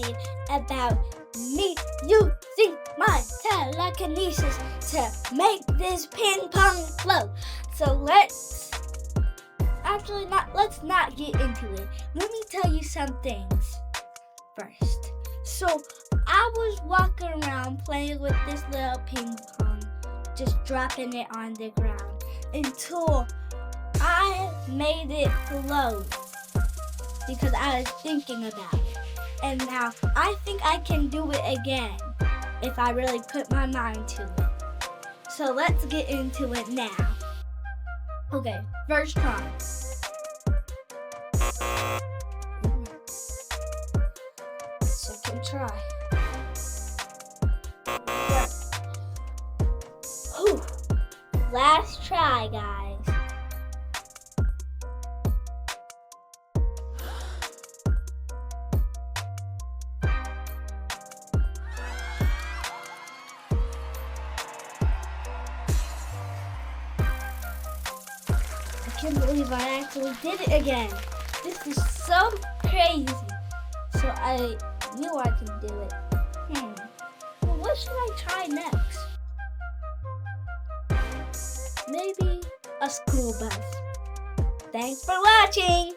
excited about me using my telekinesis to make this ping pong float. So let's not get into it. Let me tell you some things first. So I was walking around playing with this little ping pong, just dropping it on the ground until I made it float because I was thinking about it. And now I think I can do it again if I really put my mind to it. So let's get into it now. Okay, first try. Second try. Whew. Last try, guys. I can't believe I actually did it again. This is so crazy. So I knew I could do it. Well, what should I try next? Maybe a school bus. Thanks for watching.